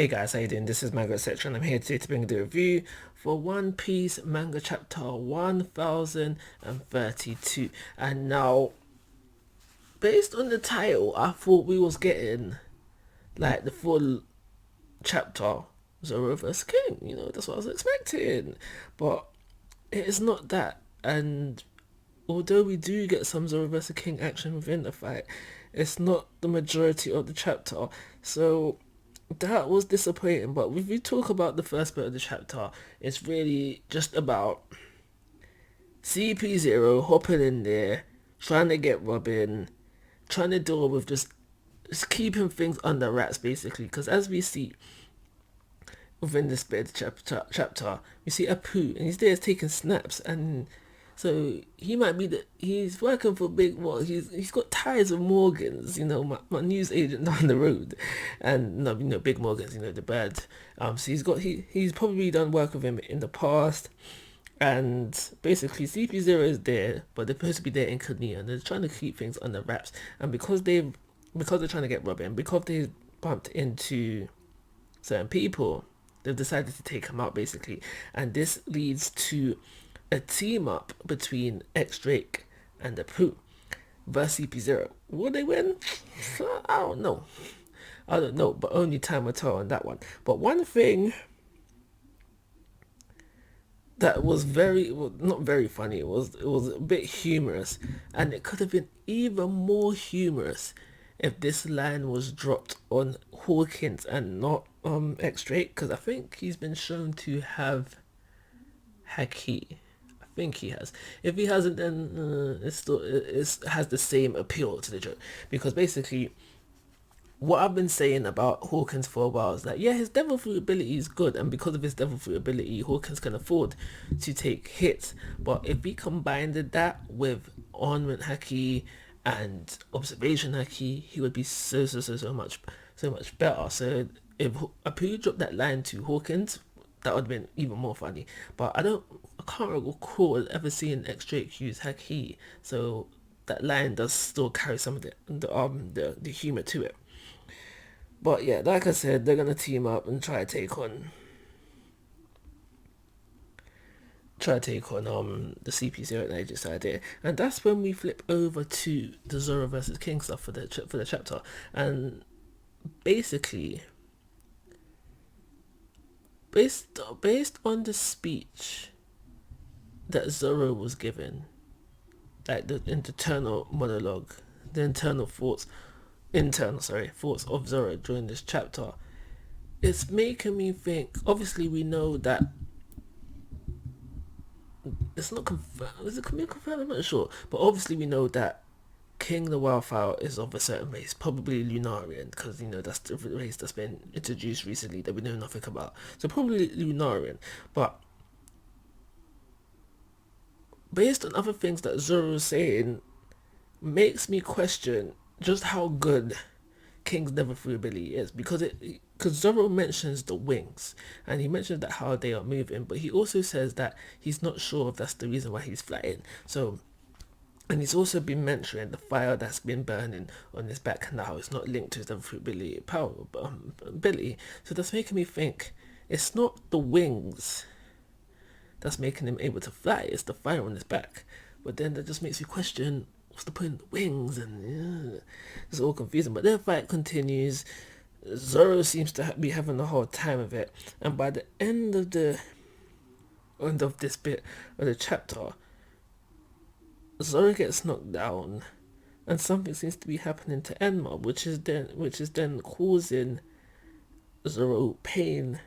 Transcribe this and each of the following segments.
Hey guys, how you doing? This is Manga Section. I'm here today to bring the review for One Piece manga chapter 1032. And now, based on the title, I thought we was getting like the full chapter Zoro vs King. That's what I was expecting. But it is not that. And although we do get some Zoro vs King action within the fight, it's not the majority of the chapter. So that was disappointing. But if we talk about the first bit of the chapter, it's really just about CP0 hopping in there, trying to get Robin, trying to deal with just keeping things under wraps basically. Because as we see within this bit of the chapter, we see Apu and he's there taking snaps, and so he might be he's working for Big Well, he's got ties with Morgans, my news agent down the road, and no, Big Morgans, the bird. So he's probably done work with him in the past, and basically CP0 is there, but they're supposed to be there incognito, and they're trying to keep things under wraps, and because they're trying to get Robin, because they bumped into certain people, they've decided to take him out basically, and this leads to a team up between X Drake and the Pooh versus CP0. Will they win? I don't know. But only time will tell on that one. But one thing that was not very funny. It was a bit humorous, and it could have been even more humorous if this line was dropped on Hawkins and not X Drake, because I think he's been shown to have Haki. I think he has. If he hasn't, then it has the same appeal to the joke, because basically what I've been saying about Hawkins for a while is that his devil fruit ability is good, and because of his devil fruit ability, Hawkins can afford to take hits. But if we combined that with ornament haki and observation haki, he would be so much better. So if Apu dropped that line to Hawkins, that would have been even more funny. But I can't recall ever seeing X Drake use haki, so that line does still carry some of the humor to it. But yeah, like I said, they're gonna team up and try to take on the CP0 that I just had there, and that's when we flip over to the Zoro versus King stuff for the chapter, and basically based on the speech that Zoro was given, like the internal monologue, the thoughts of Zoro during this chapter, it's making me think. Obviously, we know that it's not confirmed. Is it confirmed? I'm not sure. But obviously, we know that King the Wildfire is of a certain race, probably Lunarian, because that's the race that's been introduced recently that we know nothing about. So probably Lunarian. But based on other things that Zoro is saying, makes me question just how good King's Never Free ability is, because Zoro mentions the wings, and he mentions that how they are moving, but he also says that he's not sure if that's the reason why he's flying. So, and he's also been mentioning the fire that's been burning on his back and how it's not linked to his Never Free ability. So that's making me think it's not the wings that's making him able to fly, it's the fire on his back. But then that just makes you question, what's the point of the wings? And it's all confusing. But their fight continues. Zoro seems to be having the whole time of it, and by the end of this bit of the chapter, Zoro gets knocked down, and something seems to be happening to Enma, which is then causing Zoro pain,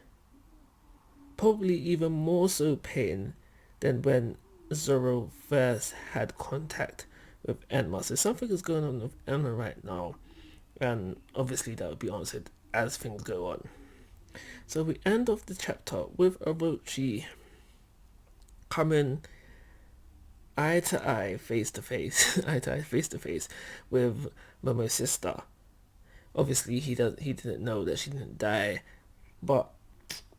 probably even more so pain than when Zoro first had contact with Enma. So something is going on with Enma right now, and obviously that will be answered as things go on. So we end off the chapter with Orochi coming eye to eye, face to face with Momo's sister. Obviously he didn't know that she didn't die, but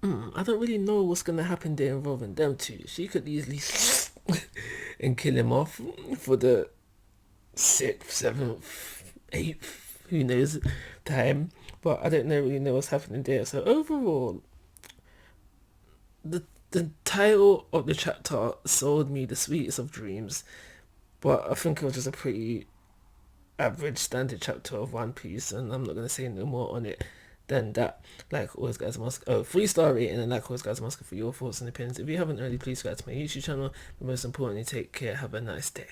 I don't really know what's gonna happen there involving them two. She could easily and kill him off for the 6th, 7th, 8th, who knows, time. but I don't really know what's happening there. So overall, the the title of the chapter sold me the sweetest of dreams, but I think it was just a pretty average standard chapter of One Piece, and I'm not gonna say no more on it than that. Like always, guys, I'm asking 3-star rating, and like always, guys, I'm asking for your thoughts and opinions. If you haven't already, please subscribe to my YouTube channel. But most importantly, take care. Have a nice day.